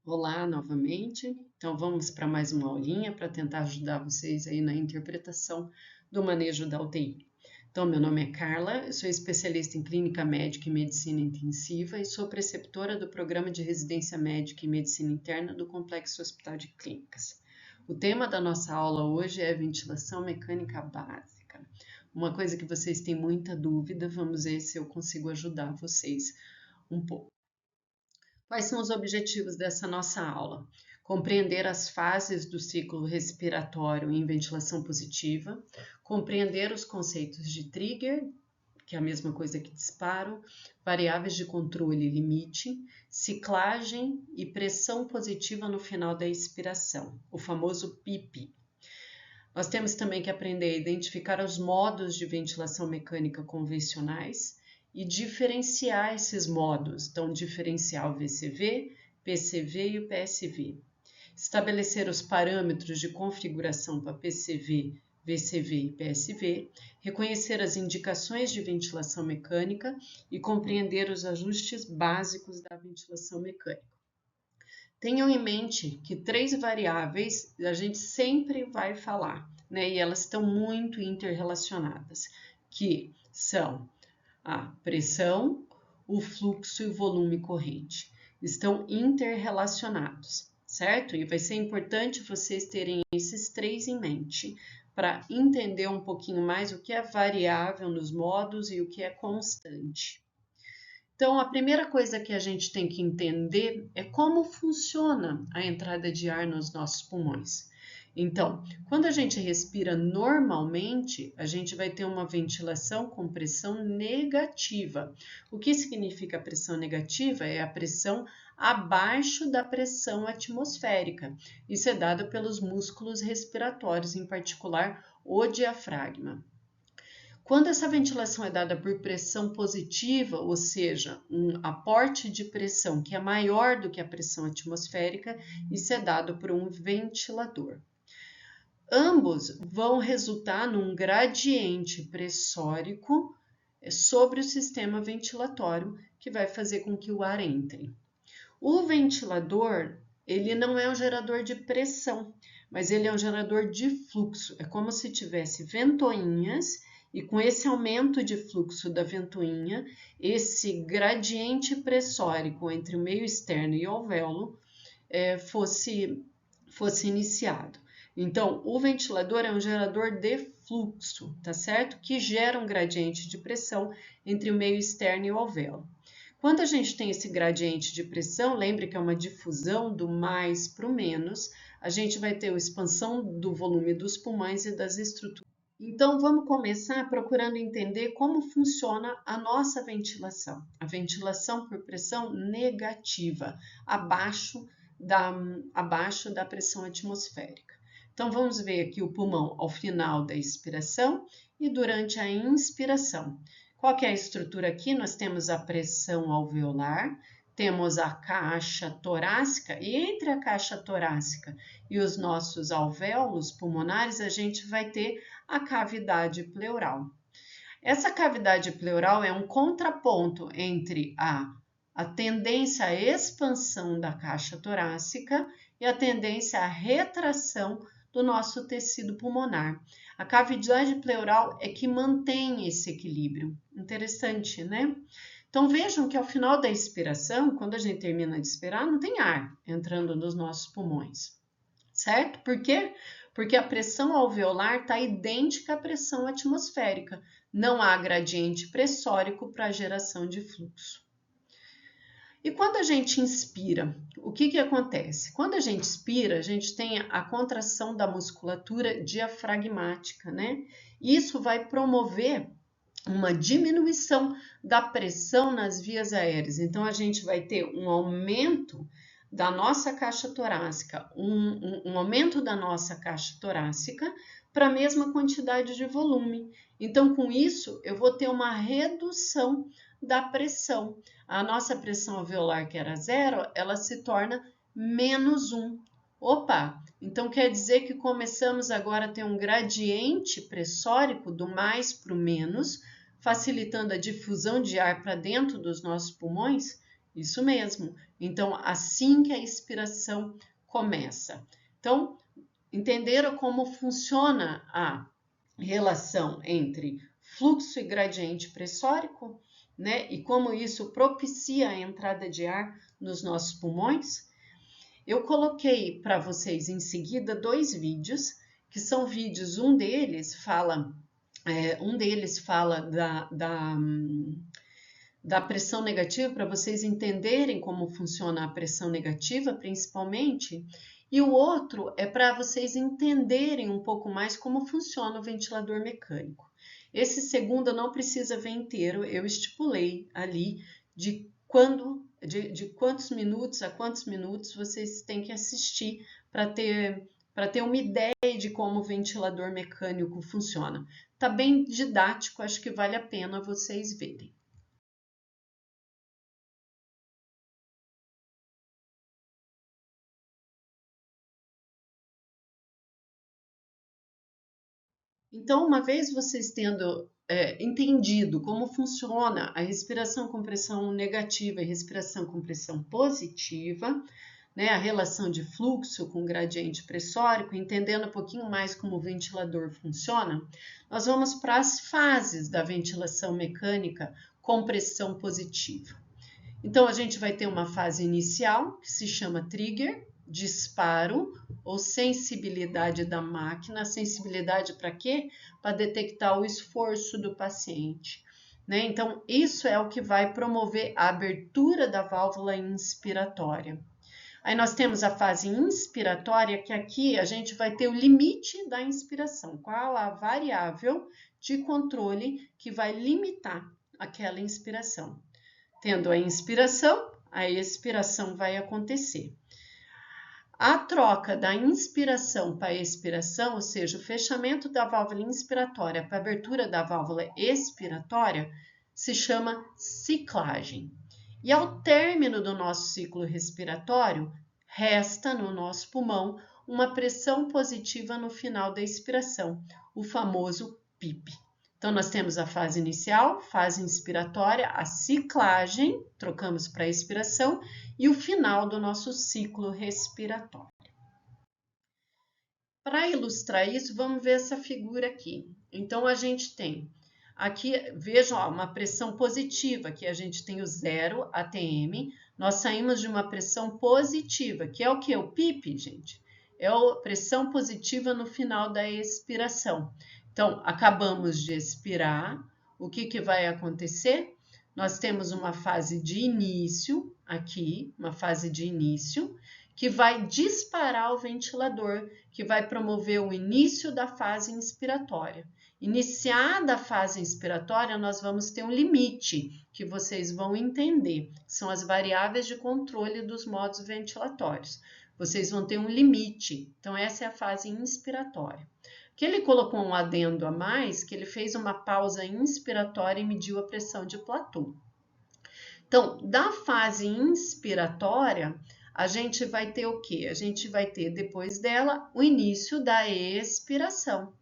Olá novamente. Então vamos para mais uma aulinha para tentar ajudar vocês aí na interpretação do manejo da UTI. Então, meu nome é Carla, eu sou especialista em clínica médica e medicina intensiva e sou preceptora do programa de residência médica e medicina interna do Complexo Hospital de Clínicas. O tema da nossa aula hoje é ventilação mecânica básica. Uma coisa que vocês têm muita dúvida, vamos ver se eu consigo ajudar vocês um pouco. Quais são os objetivos dessa nossa aula? Compreender as fases do ciclo respiratório em ventilação positiva, compreender os conceitos de trigger, que é a mesma coisa que disparo, variáveis de controle e limite, ciclagem e pressão positiva no final da expiração, o famoso PIP. Nós temos também que aprender a identificar os modos de ventilação mecânica convencionais e diferenciar esses modos, então diferenciar o VCV, PCV e o PSV. Estabelecer os parâmetros de configuração para PCV, VCV e PSV, reconhecer as indicações de ventilação mecânica e compreender os ajustes básicos da ventilação mecânica. Tenham em mente que 3 variáveis a gente sempre vai falar, né? E elas estão muito interrelacionadas, que são a pressão, o fluxo e o volume corrente. Estão interrelacionados, certo? E vai ser importante vocês terem esses 3 em mente para entender um pouquinho mais o que é variável nos modos e o que é constante. Então, a primeira coisa que a gente tem que entender é como funciona a entrada de ar nos nossos pulmões. Então, quando a gente respira normalmente, a gente vai ter uma ventilação com pressão negativa. O que significa pressão negativa? É a pressão abaixo da pressão atmosférica. Isso é dado pelos músculos respiratórios, em particular o diafragma. Quando essa ventilação é dada por pressão positiva, ou seja, um aporte de pressão que é maior do que a pressão atmosférica, isso é dado por um ventilador. Ambos vão resultar num gradiente pressórico sobre o sistema ventilatório, que vai fazer com que o ar entre. O ventilador, ele não é um gerador de pressão, mas ele é um gerador de fluxo. É como se tivesse ventoinhas e com esse aumento de fluxo da ventoinha, esse gradiente pressórico entre o meio externo e o alvéolo fosse iniciado. Então, o ventilador é um gerador de fluxo, tá certo? Que gera um gradiente de pressão entre o meio externo e o alvéolo. Quando a gente tem esse gradiente de pressão, lembre que é uma difusão do mais para o menos, a gente vai ter a expansão do volume dos pulmões e das estruturas. Então, vamos começar procurando entender como funciona a nossa ventilação. A ventilação por pressão negativa, abaixo da pressão atmosférica. Então, vamos ver aqui o pulmão ao final da expiração e durante a inspiração. Qual que é a estrutura aqui? Nós temos a pressão alveolar, temos a caixa torácica, e entre a caixa torácica e os nossos alvéolos pulmonares, a gente vai ter a cavidade pleural. Essa cavidade pleural é um contraponto entre a tendência à expansão da caixa torácica e a tendência à retração do nosso tecido pulmonar. A cavidade pleural é que mantém esse equilíbrio. Interessante, né? Então vejam que ao final da expiração, quando a gente termina de expirar, não tem ar entrando nos nossos pulmões, certo? Por quê? Porque a pressão alveolar está idêntica à pressão atmosférica. Não há gradiente pressórico para a geração de fluxo. E quando a gente inspira, o que acontece? Quando a gente expira, a gente tem a contração da musculatura diafragmática, né? Isso vai promover uma diminuição da pressão nas vias aéreas. Então, a gente vai ter um aumento da nossa caixa torácica, um aumento da nossa caixa torácica para a mesma quantidade de volume. Então, com isso, eu vou ter uma redução da pressão. A nossa pressão alveolar, que era 0, ela se torna menos 1. Opa! Então, quer dizer que começamos agora a ter um gradiente pressórico do mais para o menos, facilitando a difusão de ar para dentro dos nossos pulmões? Isso mesmo. Então, assim que a expiração começa. Então, entenderam como funciona a relação entre fluxo e gradiente pressórico, né? E como isso propicia a entrada de ar nos nossos pulmões? Eu coloquei para vocês em seguida 2 vídeos, que são vídeos, um deles fala da pressão negativa, para vocês entenderem como funciona a pressão negativa, principalmente, e o outro é para vocês entenderem um pouco mais como funciona o ventilador mecânico. Esse segundo não precisa ver inteiro, eu estipulei ali de quantos minutos a quantos minutos vocês têm que assistir para ter uma ideia de como o ventilador mecânico funciona. Tá bem didático, acho que vale a pena vocês verem. Então, uma vez vocês tendo entendido como funciona a respiração com pressão negativa e respiração com pressão positiva, né, a relação de fluxo com gradiente pressórico, entendendo um pouquinho mais como o ventilador funciona, nós vamos para as fases da ventilação mecânica com pressão positiva. Então, a gente vai ter uma fase inicial, que se chama trigger, disparo ou sensibilidade da máquina. Sensibilidade para quê? Para detectar o esforço do paciente, né? Então, isso é o que vai promover a abertura da válvula inspiratória. Aí nós temos a fase inspiratória, que aqui a gente vai ter o limite da inspiração, qual a variável de controle que vai limitar aquela inspiração. Tendo a inspiração, a expiração vai acontecer. A troca da inspiração para a expiração, ou seja, o fechamento da válvula inspiratória para a abertura da válvula expiratória, se chama ciclagem. E ao término do nosso ciclo respiratório, resta no nosso pulmão uma pressão positiva no final da expiração, o famoso PIP. Então, nós temos a fase inicial, fase inspiratória, a ciclagem, trocamos para a expiração, e o final do nosso ciclo respiratório. Para ilustrar isso, vamos ver essa figura aqui. Então, a gente tem aqui, vejam, uma pressão positiva, que a gente tem o 0 atm, nós saímos de uma pressão positiva, que é o que? O PIP, gente. É a pressão positiva no final da expiração. Então, acabamos de expirar, o que vai acontecer? Nós temos uma fase de início, aqui, uma fase de início, que vai disparar o ventilador, que vai promover o início da fase inspiratória. Iniciada a fase inspiratória, nós vamos ter um limite, que vocês vão entender, são as variáveis de controle dos modos ventilatórios. Vocês vão ter um limite, então essa é a fase inspiratória. Que ele colocou um adendo a mais, que ele fez uma pausa inspiratória e mediu a pressão de platô. Então, da fase inspiratória, a gente vai ter o quê? A gente vai ter, depois dela, o início da expiração.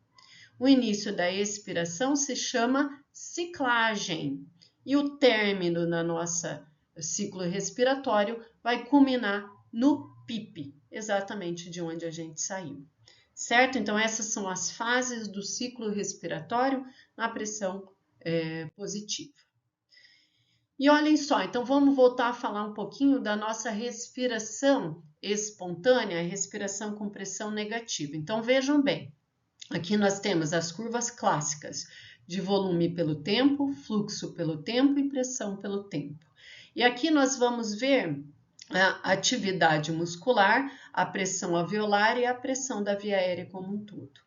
O início da expiração se chama ciclagem. E o término na nossa ciclo respiratório vai culminar no PIP, exatamente de onde a gente saiu. Certo? Então, essas são as fases do ciclo respiratório na pressão positiva. E olhem só, então vamos voltar a falar um pouquinho da nossa respiração espontânea, a respiração com pressão negativa. Então, vejam bem, aqui nós temos as curvas clássicas de volume pelo tempo, fluxo pelo tempo e pressão pelo tempo. E aqui nós vamos ver a atividade muscular, a pressão alveolar e a pressão da via aérea como um todo.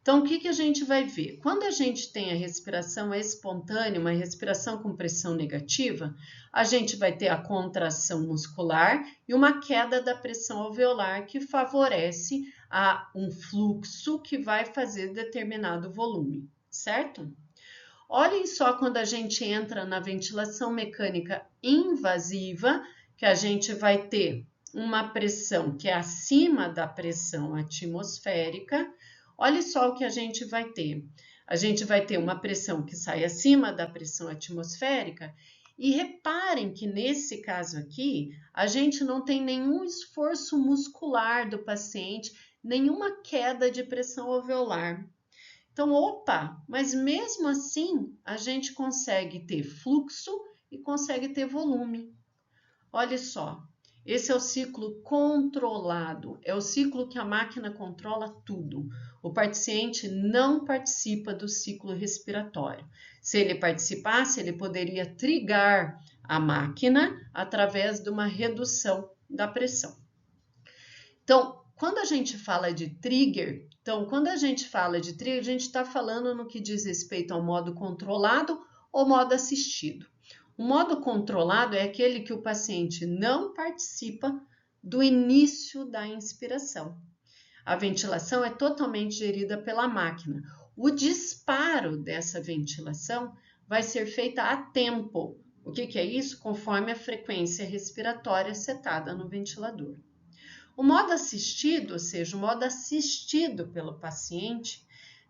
Então, o que a gente vai ver? Quando a gente tem a respiração espontânea, uma respiração com pressão negativa, a gente vai ter a contração muscular e uma queda da pressão alveolar que favorece um fluxo que vai fazer determinado volume, certo? Olhem só quando a gente entra na ventilação mecânica invasiva, que a gente vai ter uma pressão que é acima da pressão atmosférica. Olha só o que a gente vai ter. A gente vai ter uma pressão que sai acima da pressão atmosférica E reparem que nesse caso aqui, a gente não tem nenhum esforço muscular do paciente, nenhuma queda de pressão alveolar. Então, opa, mas mesmo assim, a gente consegue ter fluxo e consegue ter volume. Olha só, esse é o ciclo controlado, é o ciclo que a máquina controla tudo. O paciente não participa do ciclo respiratório. Se ele participasse, ele poderia trigar a máquina através de uma redução da pressão. Então, quando a gente fala de trigger, a gente está falando no que diz respeito ao modo controlado ou modo assistido. O modo controlado é aquele que o paciente não participa do início da inspiração. A ventilação é totalmente gerida pela máquina. O disparo dessa ventilação vai ser feita a tempo. O que é isso? Conforme a frequência respiratória setada no ventilador. O modo assistido, ou seja, o modo assistido pelo paciente,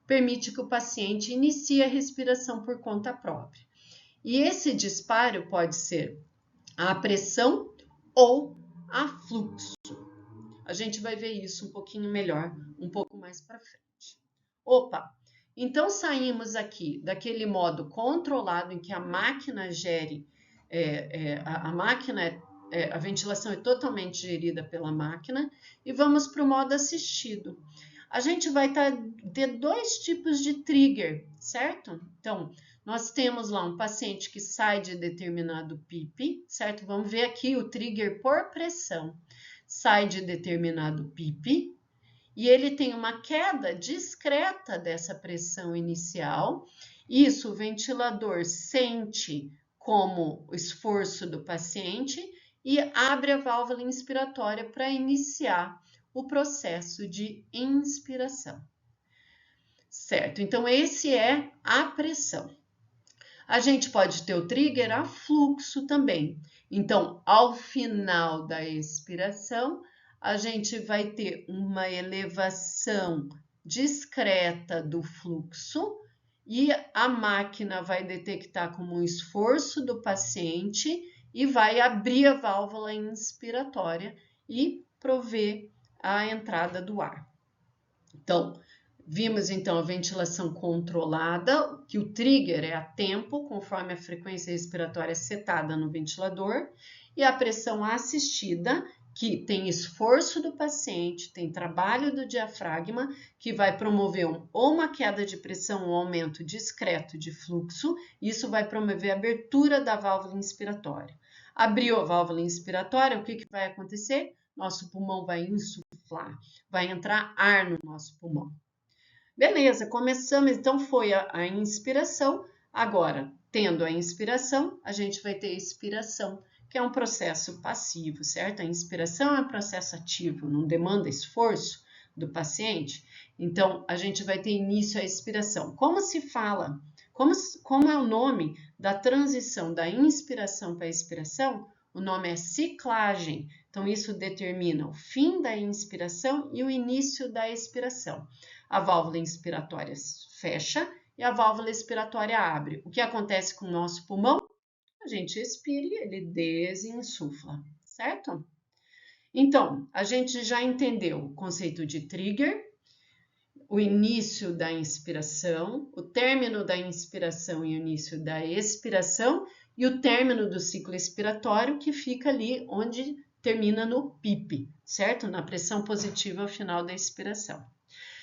permite que o paciente inicie a respiração por conta própria. E esse disparo pode ser a pressão ou a fluxo. A gente vai ver isso um pouquinho melhor, um pouco mais para frente. Opa! Então saímos aqui daquele modo controlado em que a máquina gere, a ventilação é totalmente gerida pela máquina e vamos para o modo assistido. A gente vai ter dois tipos de trigger, certo? Então, nós temos lá um paciente que sai de determinado PIP, certo? Vamos ver aqui o trigger por pressão. Sai de determinado PIP e ele tem uma queda discreta dessa pressão inicial. Isso o ventilador sente como esforço do paciente e abre a válvula inspiratória para iniciar o processo de inspiração. Certo? Então, esse é a pressão. A gente pode ter o trigger a fluxo também. Então, ao final da expiração, a gente vai ter uma elevação discreta do fluxo e a máquina vai detectar como um esforço do paciente e vai abrir a válvula inspiratória e prover a entrada do ar. Então, vimos então a ventilação controlada, que o trigger é a tempo, conforme a frequência respiratória setada no ventilador, e a pressão assistida, que tem esforço do paciente, tem trabalho do diafragma, que vai promover ou uma queda de pressão ou um aumento discreto de fluxo, isso vai promover a abertura da válvula inspiratória. Abriu a válvula inspiratória, o que vai acontecer? Nosso pulmão vai insuflar, vai entrar ar no nosso pulmão. Beleza, começamos, então foi a inspiração, agora, tendo a inspiração, a gente vai ter a expiração, que é um processo passivo, certo? A inspiração é um processo ativo, não demanda esforço do paciente, então a gente vai ter início à expiração. Como se fala? Como é o nome da transição da inspiração para a expiração? O nome é ciclagem, então isso determina o fim da inspiração e o início da expiração. A válvula inspiratória fecha e a válvula expiratória abre. O que acontece com o nosso pulmão? A gente expira e ele desinsufla, certo? Então, a gente já entendeu o conceito de trigger, o início da inspiração, o término da inspiração e o início da expiração e o término do ciclo expiratório que fica ali onde termina no PIP, certo? Na pressão positiva ao final da expiração.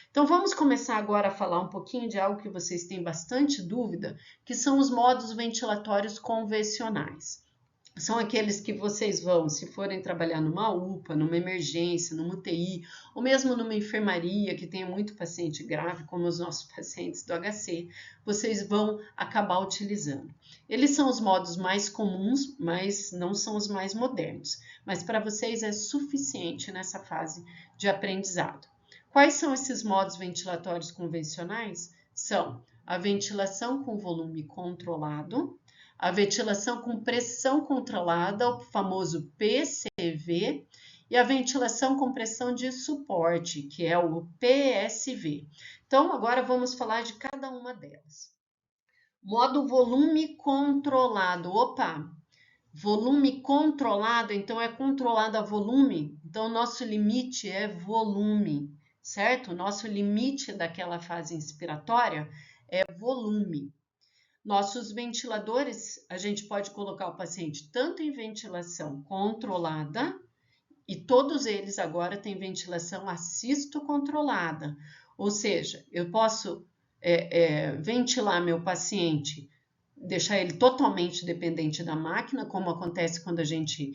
Então, vamos começar agora a falar um pouquinho de algo que vocês têm bastante dúvida, que são os modos ventilatórios convencionais. São aqueles que vocês vão, se forem trabalhar numa UPA, numa emergência, numa UTI, ou mesmo numa enfermaria que tenha muito paciente grave, como os nossos pacientes do HC, vocês vão acabar utilizando. Eles são os modos mais comuns, mas não são os mais modernos. Mas para vocês é suficiente nessa fase de aprendizado. Quais são esses modos ventilatórios convencionais? São a ventilação com volume controlado, a ventilação com pressão controlada, o famoso PCV, e a ventilação com pressão de suporte, que é o PSV. Então, agora vamos falar de cada uma delas. Modo volume controlado. Opa! Volume controlado, então é controlado a volume. Então, nosso limite é volume, certo? O nosso limite daquela fase inspiratória é volume. Nossos ventiladores, a gente pode colocar o paciente tanto em ventilação controlada, e todos eles agora têm ventilação assisto-controlada. Ou seja, eu posso ventilar meu paciente, deixar ele totalmente dependente da máquina, como acontece quando a gente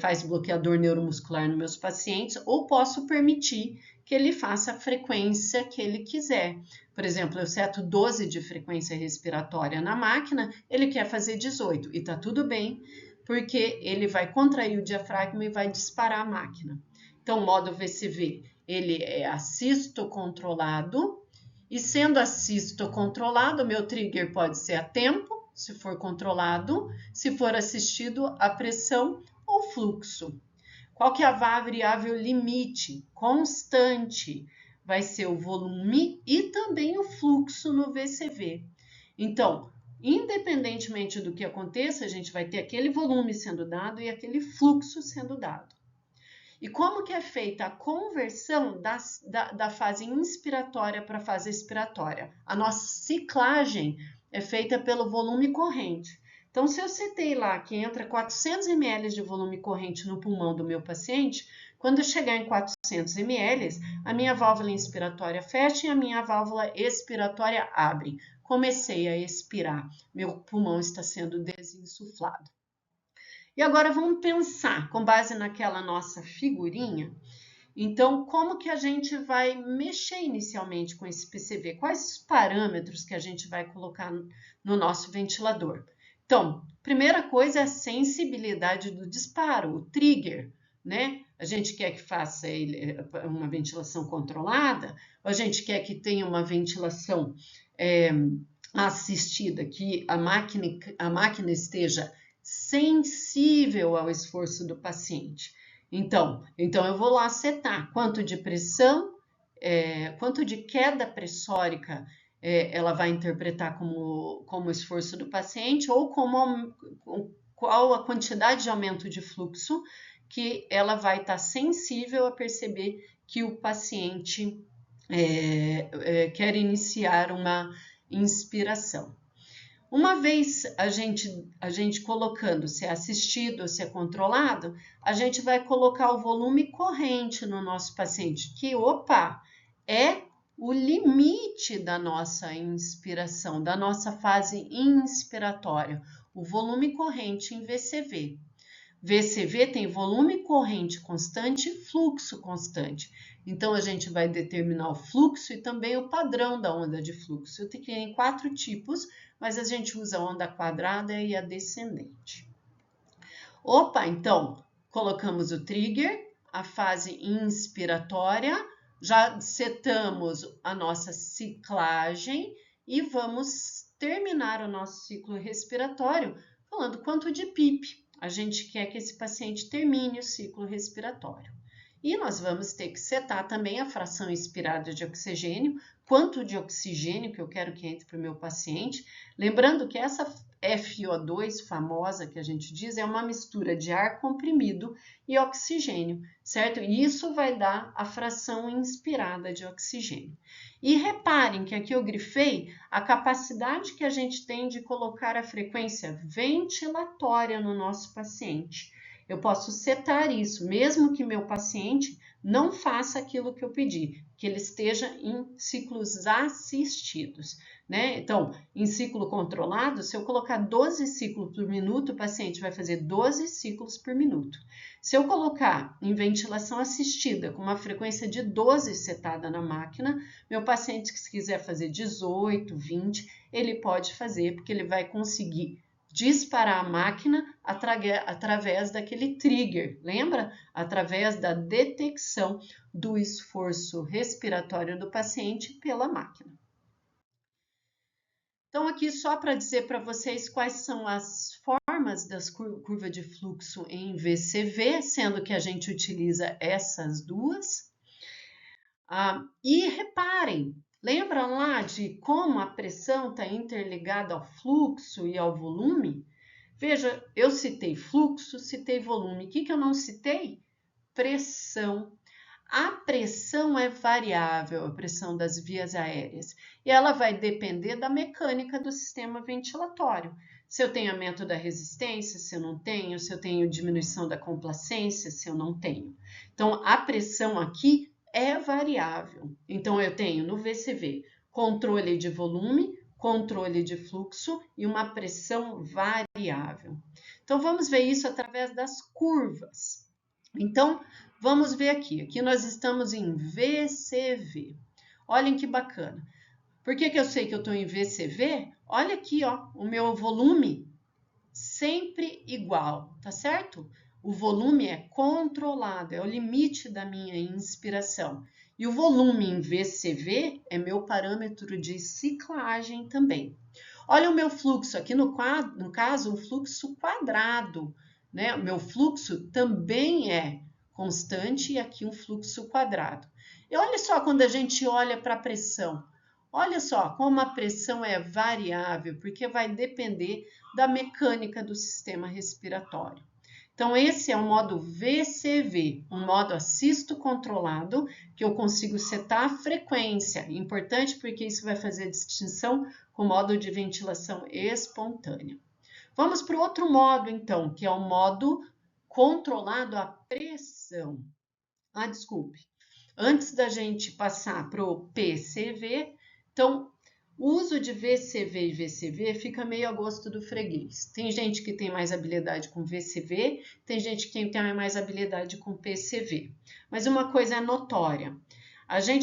faz bloqueador neuromuscular nos meus pacientes, ou posso permitir que ele faça a frequência que ele quiser. Por exemplo, eu seto 12 de frequência respiratória na máquina, ele quer fazer 18 e tá tudo bem, porque ele vai contrair o diafragma e vai disparar a máquina. Então, o modo VCV, ele é assisto controlado, e sendo assisto controlado, meu trigger pode ser a tempo, se for controlado, se for assistido a pressão ou fluxo. Qual que é a variável limite? Constante. Vai ser o volume e também o fluxo no VCV. Então, independentemente do que aconteça, a gente vai ter aquele volume sendo dado e aquele fluxo sendo dado. E como que é feita a conversão da fase inspiratória para a fase expiratória? A nossa ciclagem é feita pelo volume corrente. Então, se eu citei lá que entra 400 ml de volume corrente no pulmão do meu paciente, quando eu chegar em 400 ml, a minha válvula inspiratória fecha e a minha válvula expiratória abre. Comecei a expirar, meu pulmão está sendo desinsuflado. E agora vamos pensar, com base naquela nossa figurinha, então como que a gente vai mexer inicialmente com esse PCV? Quais os parâmetros que a gente vai colocar no nosso ventilador? Então, primeira coisa é a sensibilidade do disparo, o trigger, né? A gente quer que faça uma ventilação controlada, ou a gente quer que tenha uma ventilação assistida, que a máquina esteja sensível ao esforço do paciente. Então eu vou lá setar quanto de pressão, quanto de queda pressórica ela vai interpretar como esforço do paciente ou qual a quantidade de aumento de fluxo que ela vai estar sensível a perceber que o paciente quer iniciar uma inspiração. Uma vez a gente colocando se é assistido ou se é controlado, a gente vai colocar o volume corrente no nosso paciente, que, é o limite da nossa inspiração, da nossa fase inspiratória, o volume corrente em VCV. VCV tem volume corrente constante e fluxo constante. Então, a gente vai determinar o fluxo e também o padrão da onda de fluxo. Eu tenho 4 tipos, mas a gente usa a onda quadrada e a descendente. Então, colocamos o trigger, a fase inspiratória, já setamos a nossa ciclagem e vamos terminar o nosso ciclo respiratório falando quanto de PIP a gente quer que esse paciente termine o ciclo respiratório. E nós vamos ter que setar também a fração inspirada de oxigênio, quanto de oxigênio que eu quero que entre para o meu paciente. Lembrando que essa FO2 famosa que a gente diz é uma mistura de ar comprimido e oxigênio, certo? E isso vai dar a fração inspirada de oxigênio. E reparem que aqui eu grifei a capacidade que a gente tem de colocar a frequência ventilatória no nosso paciente. Eu posso setar isso, mesmo que meu paciente não faça aquilo que eu pedi, que ele esteja em ciclos assistidos, né? Então, em ciclo controlado, se eu colocar 12 ciclos por minuto, o paciente vai fazer 12 ciclos por minuto. Se eu colocar em ventilação assistida, com uma frequência de 12 setada na máquina, meu paciente que quiser fazer 18, 20, ele pode fazer, porque ele vai conseguir disparar a máquina através daquele trigger, lembra? Através da detecção do esforço respiratório do paciente pela máquina. Então, aqui só para dizer para vocês quais são as formas das curvas de fluxo em VCV, sendo que a gente utiliza essas duas. E reparem, Lembra lá de como a pressão está interligada ao fluxo e ao volume? Veja, eu citei fluxo, citei volume. O que eu não citei? Pressão. A pressão é variável, a pressão das vias aéreas, e ela vai depender da mecânica do sistema ventilatório. Se eu tenho aumento da resistência, se eu não tenho, se eu tenho diminuição da complacência, se eu não tenho. Então, a pressão aqui é variável. Então, eu tenho no VCV controle de volume, controle de fluxo e uma pressão variável. Então, vamos ver isso através das curvas. Então, vamos ver aqui. Aqui nós estamos em VCV. Olhem que bacana. Por que eu sei que eu estou em VCV? Olha aqui, ó, o meu volume sempre igual, tá certo? O volume é controlado, é o limite da minha inspiração. E o volume em VCV é meu parâmetro de ciclagem também. Olha o meu fluxo aqui no caso, um fluxo quadrado, né? O meu fluxo também é constante e aqui um fluxo quadrado. E olha só quando a gente olha para a pressão. Olha só como a pressão é variável, porque vai depender da mecânica do sistema respiratório. Então, esse é o modo VCV, um modo assisto controlado, que eu consigo setar a frequência. Importante porque isso vai fazer distinção com o modo de ventilação espontânea. Vamos para o outro modo, então, que é o modo controlado a pressão. Desculpe. Antes da gente passar para o PCV, então, o uso de VCV e VCV fica meio a gosto do freguês. Tem gente que tem mais habilidade com VCV, tem gente que tem mais habilidade com PCV. Mas uma coisa é notória.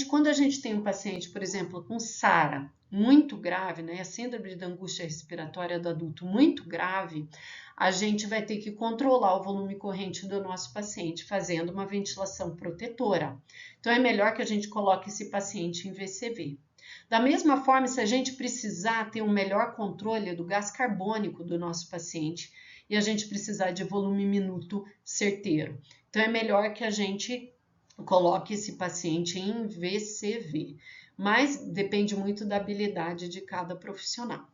Quando a gente tem um paciente, por exemplo, com SARA muito grave, né, a síndrome da angústia respiratória do adulto muito grave, a gente vai ter que controlar o volume corrente do nosso paciente, fazendo uma ventilação protetora. Então, é melhor que a gente coloque esse paciente em VCV. Da mesma forma, se a gente precisar ter um melhor controle do gás carbônico do nosso paciente e a gente precisar de volume minuto certeiro, então é melhor que a gente coloque esse paciente em VCV, mas depende muito da habilidade de cada profissional.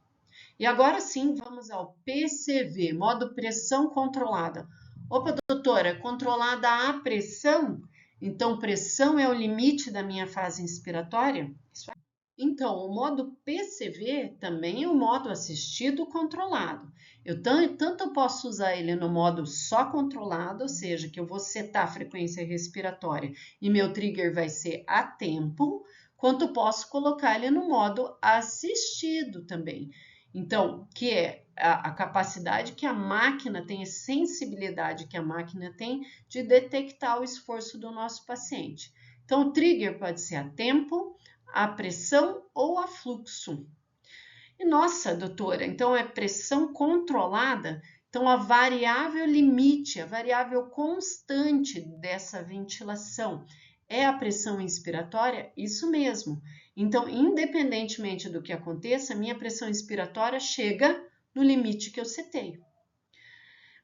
E agora sim, vamos ao PCV, modo pressão controlada. Opa, doutora, controlada a pressão? Então, pressão é o limite da minha fase inspiratória? Isso aí. Então, o modo PCV também é um modo assistido controlado. Tanto posso usar ele no modo só controlado, ou seja, que eu vou setar a frequência respiratória e meu trigger vai ser a tempo, quanto posso colocar ele no modo assistido também. Então, que é a capacidade que a máquina tem, a sensibilidade que a máquina tem de detectar o esforço do nosso paciente. Então, o trigger pode ser a tempo, a pressão ou a fluxo. E nossa, doutora, então é pressão controlada? Então, a variável limite, a variável constante dessa ventilação é a pressão inspiratória? Isso mesmo. Então, independentemente do que aconteça, minha pressão inspiratória chega no limite que eu setei.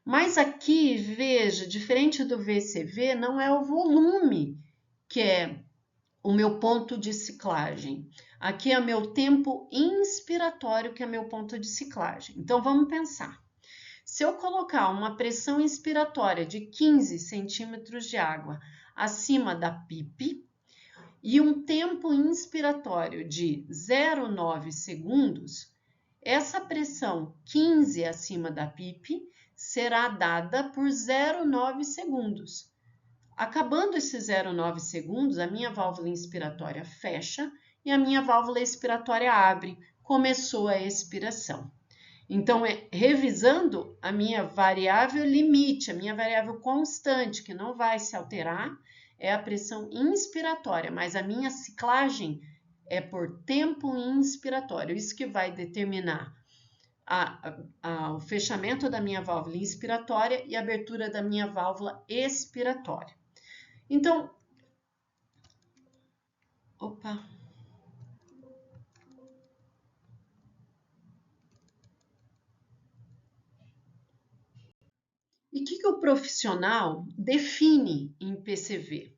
Mas aqui, veja, diferente do VCV, não é o volume que é o meu ponto de ciclagem. Aqui é o meu tempo inspiratório, que é meu ponto de ciclagem. Então, vamos pensar. Se eu colocar uma pressão inspiratória de 15 centímetros de água acima da PIP e um tempo inspiratório de 0,9 segundos, essa pressão 15 acima da PIP será dada por 0,9 segundos. Acabando esses 0,9 segundos, a minha válvula inspiratória fecha e a minha válvula expiratória abre. Começou a expiração. Então, revisando a minha variável limite, a minha variável constante, que não vai se alterar, é a pressão inspiratória, mas a minha ciclagem é por tempo inspiratório. Isso que vai determinar o fechamento da minha válvula inspiratória e a abertura da minha válvula expiratória. Então, opa. E o que o profissional define em PCV?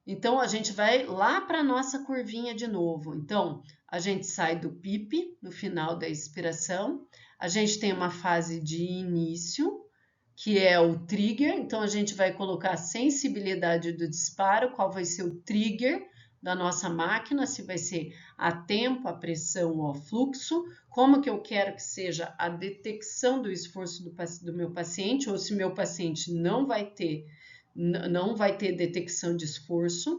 Então, a gente vai lá para a nossa curvinha de novo. Então, a gente sai do PIP no final da expiração, a gente tem uma fase de início, que é o trigger, então a gente vai colocar a sensibilidade do disparo, qual vai ser o trigger da nossa máquina, se vai ser a tempo, a pressão ou o fluxo, como que eu quero que seja a detecção do esforço do meu paciente, ou se meu paciente não vai ter detecção de esforço.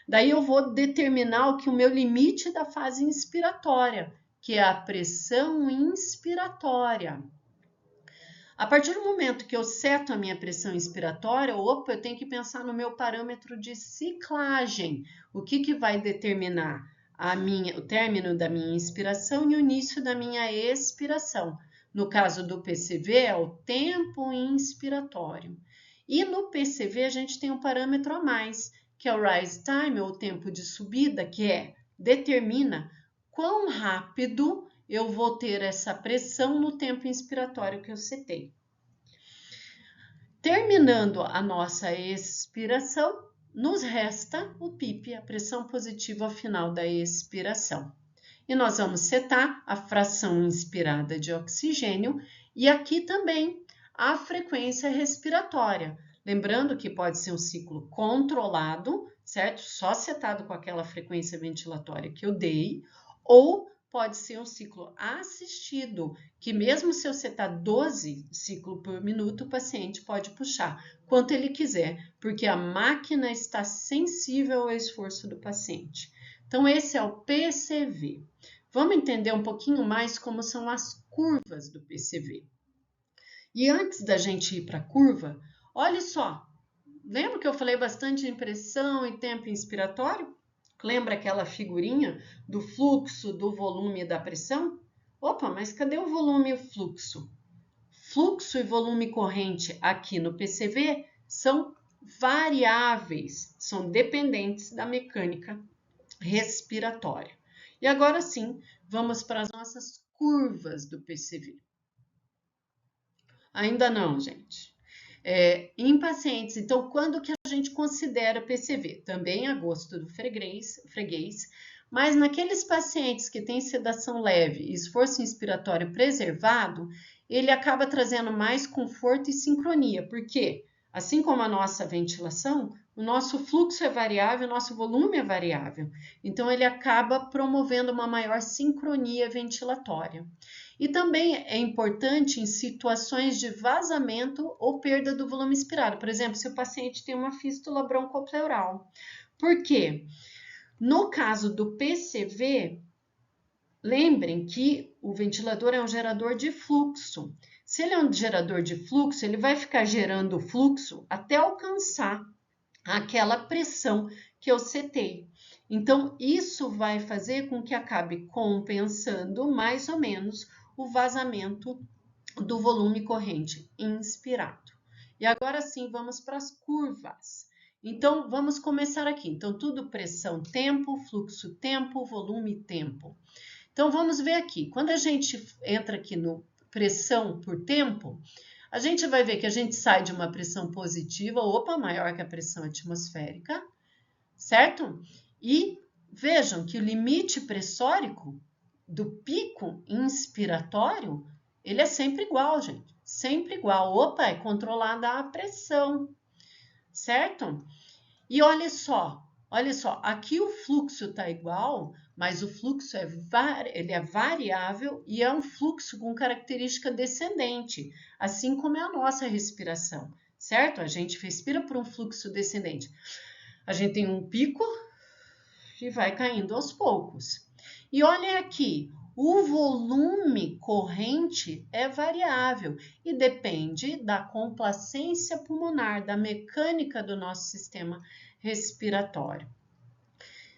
Daí eu vou determinar o meu limite da fase inspiratória, que é a pressão inspiratória. A partir do momento que eu seto a minha pressão inspiratória, eu tenho que pensar no meu parâmetro de ciclagem. O que vai determinar o término da minha inspiração e o início da minha expiração. No caso do PCV, é o tempo inspiratório. E no PCV, a gente tem um parâmetro a mais, que é o rise time, ou tempo de subida, que determina quão rápido eu vou ter essa pressão no tempo inspiratório que eu setei. Terminando a nossa expiração, nos resta o PIP, a pressão positiva ao final da expiração. E nós vamos setar a fração inspirada de oxigênio e aqui também a frequência respiratória. Lembrando que pode ser um ciclo controlado, certo? Só setado com aquela frequência ventilatória que eu dei, ou pode ser um ciclo assistido, que mesmo se eu setar 12 ciclos por minuto, o paciente pode puxar quanto ele quiser, porque a máquina está sensível ao esforço do paciente. Então, esse é o PCV. Vamos entender um pouquinho mais como são as curvas do PCV. E antes da gente ir para a curva, olha só, lembra que eu falei bastante de pressão e tempo inspiratório? Lembra aquela figurinha do fluxo, do volume e da pressão? Opa, mas cadê o volume e o fluxo? Fluxo e volume corrente aqui no PCV são variáveis, são dependentes da mecânica respiratória. E agora sim, vamos para as nossas curvas do PCV. Ainda não, gente. Em então, quando que a gente considera PCV? Também a gosto do freguês, mas naqueles pacientes que têm sedação leve e esforço inspiratório preservado, ele acaba trazendo mais conforto e sincronia, porque, assim como a nossa ventilação, o nosso fluxo é variável, o nosso volume é variável. Então, ele acaba promovendo uma maior sincronia ventilatória. E também é importante em situações de vazamento ou perda do volume inspirado. Por exemplo, se o paciente tem uma fístula broncopleural. Por quê? No caso do PCV, lembrem que o ventilador é um gerador de fluxo. Se ele é um gerador de fluxo, ele vai ficar gerando fluxo até alcançar aquela pressão que eu setei. Então, isso vai fazer com que acabe compensando mais ou menos o vazamento do volume corrente inspirado. E agora sim, vamos para as curvas. Então, vamos começar aqui. Então, tudo pressão, tempo, fluxo, tempo, volume, tempo. Então, vamos ver aqui. Quando a gente entra aqui no pressão por tempo, a gente vai ver que a gente sai de uma pressão positiva, maior que a pressão atmosférica, certo? E vejam que o limite pressórico do pico inspiratório, ele é sempre igual, gente. Sempre igual. É controlada a pressão, certo? E olha só, aqui o fluxo está igual, mas o fluxo ele é variável e é um fluxo com característica descendente, assim como é a nossa respiração, certo? A gente respira por um fluxo descendente. A gente tem um pico e vai caindo aos poucos. E olha aqui, o volume corrente é variável e depende da complacência pulmonar, da mecânica do nosso sistema respiratório.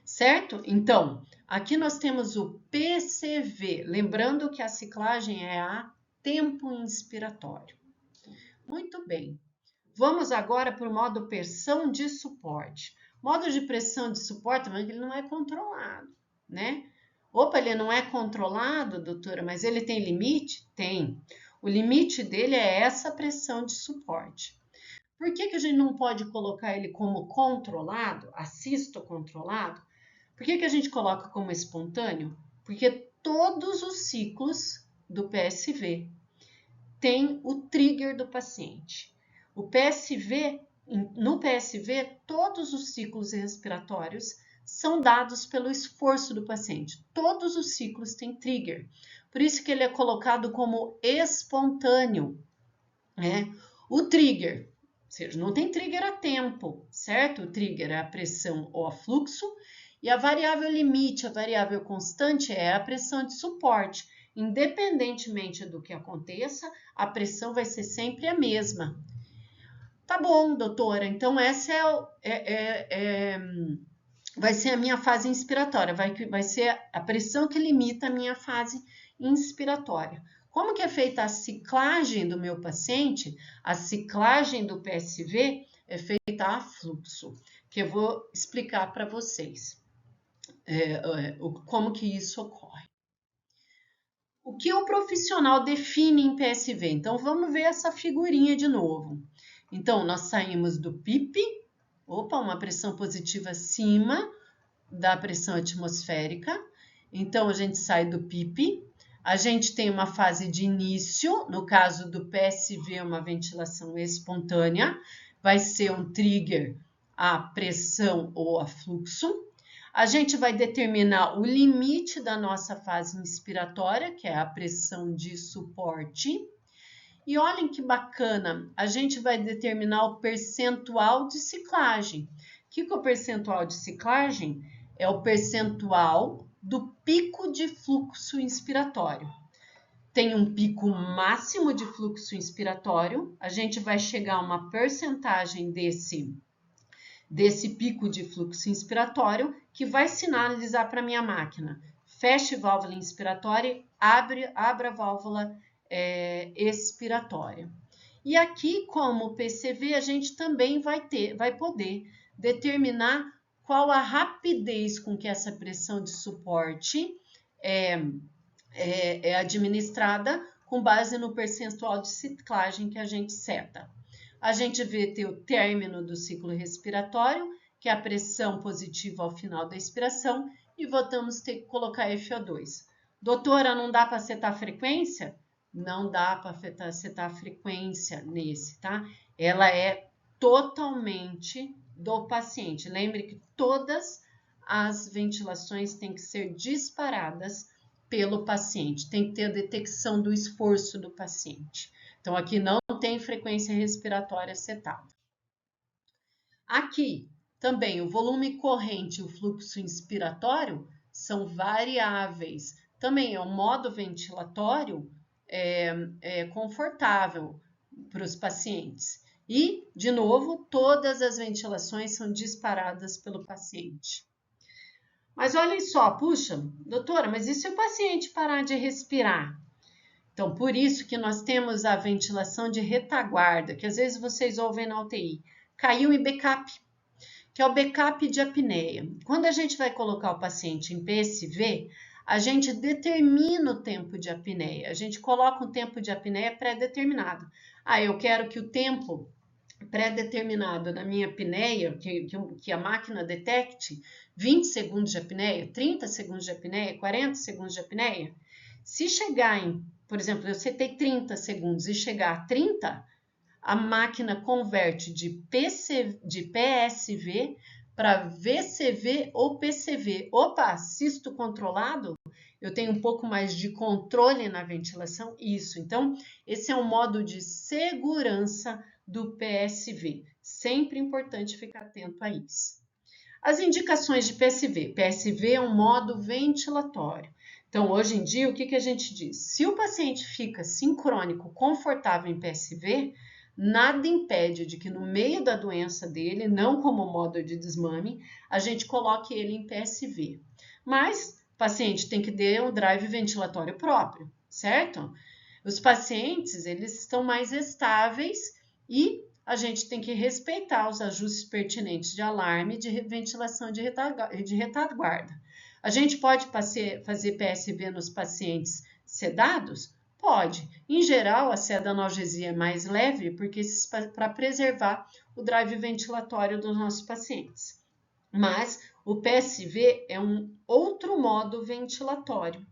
Certo? Então, aqui nós temos o PCV, lembrando que a ciclagem é a tempo inspiratório. Muito bem. Vamos agora para o modo pressão de suporte. Modo de pressão de suporte, mas ele não é controlado, né? Ele não é controlado, doutora, mas ele tem limite? Tem. O limite dele é essa pressão de suporte. Por que a gente não pode colocar ele como controlado, assisto controlado? Por que a gente coloca como espontâneo? Porque todos os ciclos do PSV têm o trigger do paciente. No PSV, todos os ciclos respiratórios são dados pelo esforço do paciente. Todos os ciclos têm trigger. Por isso que ele é colocado como espontâneo, né? O trigger, ou seja, não tem trigger a tempo, certo? O trigger é a pressão ou a fluxo, e a variável limite, a variável constante é a pressão de suporte. Independentemente do que aconteça, a pressão vai ser sempre a mesma. Tá bom, doutora, então essa vai ser a minha fase inspiratória, vai ser a pressão que limita a minha fase inspiratória. Como que é feita a ciclagem do meu paciente? A ciclagem do PSV é feita a fluxo, que eu vou explicar para vocês como que isso ocorre. O que o profissional define em PSV? Então, vamos ver essa figurinha de novo. Então, nós saímos do PIP, uma pressão positiva acima da pressão atmosférica. Então, a gente sai do PIP. A gente tem uma fase de início, no caso do PSV, uma ventilação espontânea. Vai ser um trigger a pressão ou a fluxo. A gente vai determinar o limite da nossa fase inspiratória, que é a pressão de suporte. E olhem que bacana, a gente vai determinar o percentual de ciclagem. O que é o percentual de ciclagem? É o percentual do pico de fluxo inspiratório. Tem um pico máximo de fluxo inspiratório, a gente vai chegar a uma percentagem desse pico de fluxo inspiratório que vai sinalizar para a minha máquina. Feche válvula inspiratória, abra a válvula expiratória. E aqui, como PCV, a gente também vai poder determinar qual a rapidez com que essa pressão de suporte é administrada com base no percentual de ciclagem que a gente seta. A gente vê ter o término do ciclo respiratório, que é a pressão positiva ao final da expiração, e vamos ter que colocar FO2. Doutora, não dá para setar a frequência? Não dá para setar a frequência nesse, tá? Ela é totalmente do paciente. Lembre que todas as ventilações têm que ser disparadas pelo paciente, tem que ter a detecção do esforço do paciente. Então, aqui não tem frequência respiratória setada. Aqui, também, o volume corrente e o fluxo inspiratório são variáveis. Também é um modo ventilatório confortável para os pacientes. E, de novo, todas as ventilações são disparadas pelo paciente. Mas olhem só, puxa, doutora, mas e se o paciente parar de respirar? Então, por isso que nós temos a ventilação de retaguarda, que às vezes vocês ouvem na UTI. Caiu em backup, que é o backup de apneia. Quando a gente vai colocar o paciente em PSV, a gente determina o tempo de apneia. A gente coloca um tempo de apneia pré-determinado. Eu quero que o tempo pré-determinado da minha apneia, que a máquina detecte 20 segundos de apneia, 30 segundos de apneia, 40 segundos de apneia. Se chegar em, por exemplo, eu setei 30 segundos e chegar a 30, a máquina converte de PSV para VCV ou PCV. Assisto controlado? Eu tenho um pouco mais de controle na ventilação? Isso. Então, esse é um modo de segurança do PSV. Sempre importante ficar atento a isso. As indicações de PSV. PSV é um modo ventilatório. Então, hoje em dia, o que a gente diz? Se o paciente fica sincrônico, confortável em PSV, nada impede de que no meio da doença dele, não como modo de desmame, a gente coloque ele em PSV. Mas o paciente tem que ter um drive ventilatório próprio, certo? Os pacientes, eles estão mais estáveis e a gente tem que respeitar os ajustes pertinentes de alarme de ventilação de retaguarda. A gente pode fazer PSV nos pacientes sedados? Pode. Em geral, a sede analgesia é mais leve porque para preservar o drive ventilatório dos nossos pacientes. Mas o PSV é um outro modo ventilatório.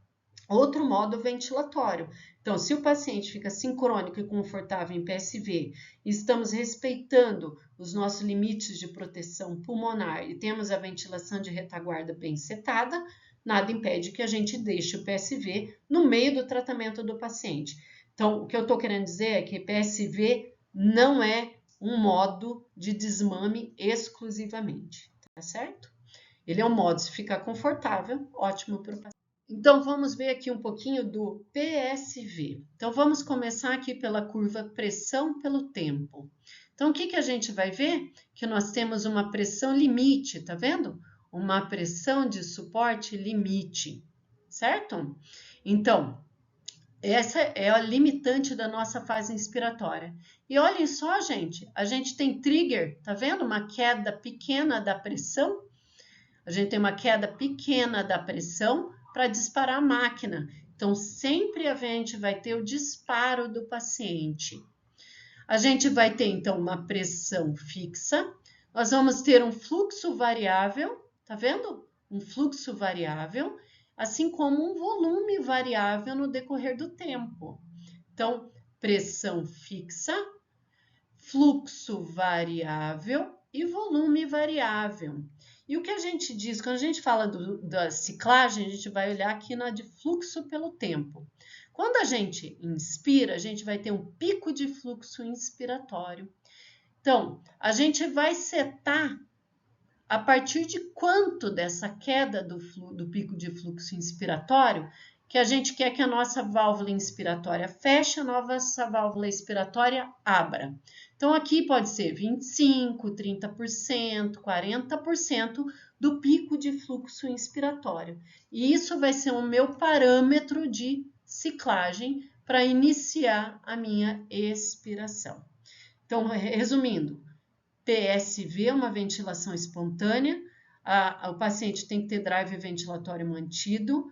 Então, se o paciente fica sincrônico e confortável em PSV, e estamos respeitando os nossos limites de proteção pulmonar e temos a ventilação de retaguarda bem setada, nada impede que a gente deixe o PSV no meio do tratamento do paciente. Então, o que eu estou querendo dizer é que PSV não é um modo de desmame exclusivamente, tá certo? Ele é um modo, se ficar confortável, ótimo para o paciente. Então, vamos ver aqui um pouquinho do PSV. Então, vamos começar aqui pela curva pressão pelo tempo. Então, o que a gente vai ver? Que nós temos uma pressão limite, tá vendo? Uma pressão de suporte limite, certo? Então, essa é a limitante da nossa fase inspiratória. E olhem só, gente, a gente tem trigger, tá vendo? Uma queda pequena da pressão. A gente tem uma queda pequena da pressão para disparar a máquina. Então, sempre a gente vai ter o disparo do paciente. A gente vai ter, então, uma pressão fixa. Nós vamos ter um fluxo variável, tá vendo? Um fluxo variável, assim como um volume variável no decorrer do tempo. Então, pressão fixa, fluxo variável e volume variável. E o que a gente diz, quando a gente fala da ciclagem, a gente vai olhar aqui na de fluxo pelo tempo. Quando a gente inspira, a gente vai ter um pico de fluxo inspiratório. Então, a gente vai setar a partir de quanto dessa queda do pico de fluxo inspiratório que a gente quer que a nossa válvula inspiratória feche, a nossa válvula expiratória abra. Então, aqui pode ser 25%, 30%, 40% do pico de fluxo inspiratório. E isso vai ser o meu parâmetro de ciclagem para iniciar a minha expiração. Então, resumindo, PSV é uma ventilação espontânea, o paciente tem que ter drive ventilatório mantido,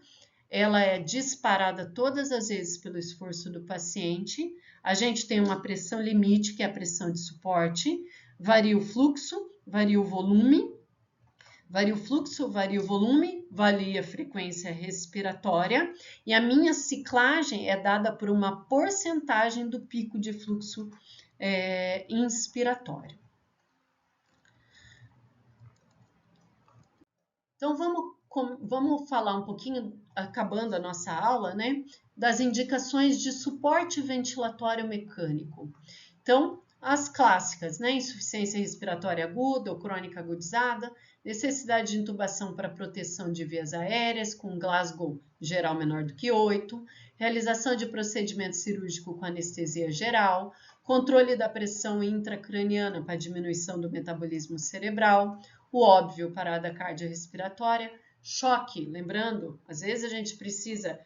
ela é disparada todas as vezes pelo esforço do paciente. A gente tem uma pressão limite, que é a pressão de suporte, varia o fluxo, varia o volume, varia o fluxo, varia o volume, varia a frequência respiratória, e a minha ciclagem é dada por uma porcentagem do pico de fluxo inspiratório. Então, vamos falar um pouquinho, acabando a nossa aula, né, das indicações de suporte ventilatório mecânico. Então, as clássicas, né, insuficiência respiratória aguda ou crônica agudizada, necessidade de intubação para proteção de vias aéreas, com Glasgow geral menor do que 8, realização de procedimento cirúrgico com anestesia geral, controle da pressão intracraniana para diminuição do metabolismo cerebral, o óbvio, parada cardiorrespiratória, choque, lembrando, às vezes a gente precisa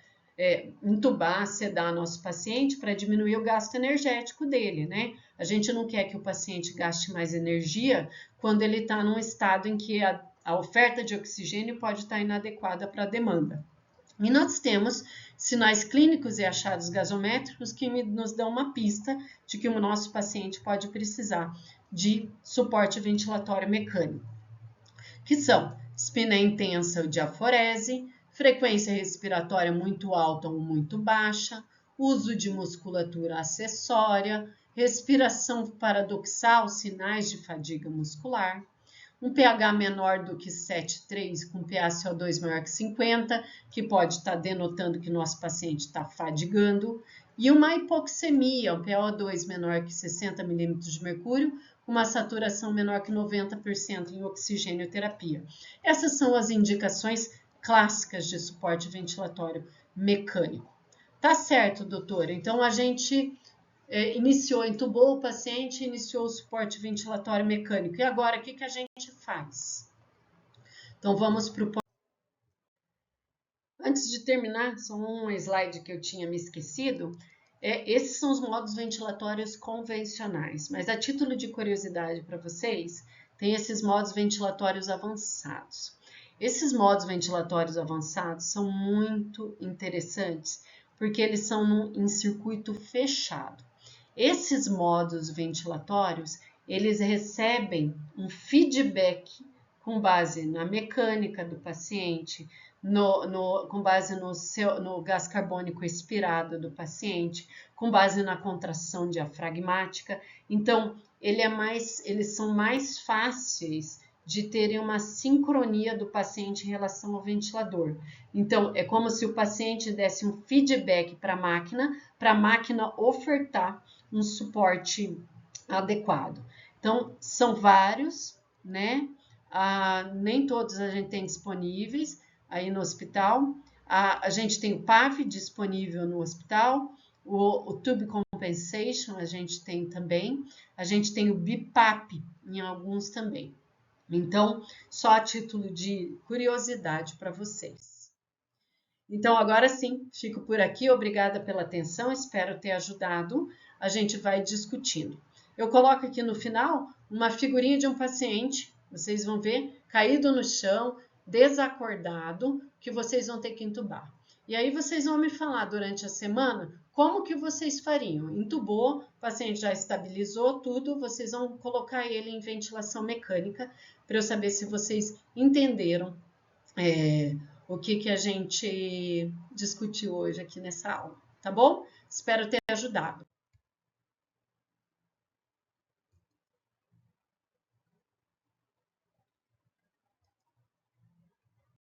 intubar, sedar nosso paciente para diminuir o gasto energético dele, né? A gente não quer que o paciente gaste mais energia quando ele está num estado em que a oferta de oxigênio pode estar inadequada para a demanda. E nós temos sinais clínicos e achados gasométricos que nos dão uma pista de que o nosso paciente pode precisar de suporte ventilatório mecânico, que são espinéia intensa ou diaforese, frequência respiratória muito alta ou muito baixa, uso de musculatura acessória, respiração paradoxal, sinais de fadiga muscular, um pH menor do que 7,3 com paCO2 maior que 50, que pode estar denotando que nosso paciente está fadigando, e uma hipoxemia, um PaO2 menor que 60 milímetros de mercúrio, uma saturação menor que 90% em oxigênio terapia. Essas são as indicações clássicas de suporte ventilatório mecânico. Tá certo, doutora? Então, a gente entubou o paciente, iniciou o suporte ventilatório mecânico. E agora, o que a gente faz? Então, vamos para o... Antes de terminar, só um slide que eu tinha me esquecido. Esses são os modos ventilatórios convencionais, mas a título de curiosidade para vocês, tem esses modos ventilatórios avançados. Esses modos ventilatórios avançados são muito interessantes, porque eles são em circuito fechado. Esses modos ventilatórios, eles recebem um feedback com base na mecânica do paciente, com base no gás carbônico expirado do paciente, com base na contração diafragmática. Então, eles são mais fáceis de terem uma sincronia do paciente em relação ao ventilador. Então, é como se o paciente desse um feedback para a máquina ofertar um suporte adequado. Então, são vários, né? Nem todos a gente tem disponíveis aí no hospital. A gente tem o PAV disponível no hospital, o Tube Compensation a gente tem também, a gente tem o BiPAP em alguns também. Então, só a título de curiosidade para vocês. Então, agora sim, fico por aqui. Obrigada pela atenção, espero ter ajudado. A gente vai discutindo. Eu coloco aqui no final uma figurinha de um paciente, vocês vão ver, caído no chão, desacordado, que vocês vão ter que entubar. E aí vocês vão me falar durante a semana como que vocês fariam. Entubou, o paciente já estabilizou tudo, vocês vão colocar ele em ventilação mecânica para eu saber se vocês entenderam o que a gente discutiu hoje aqui nessa aula, tá bom? Espero ter ajudado.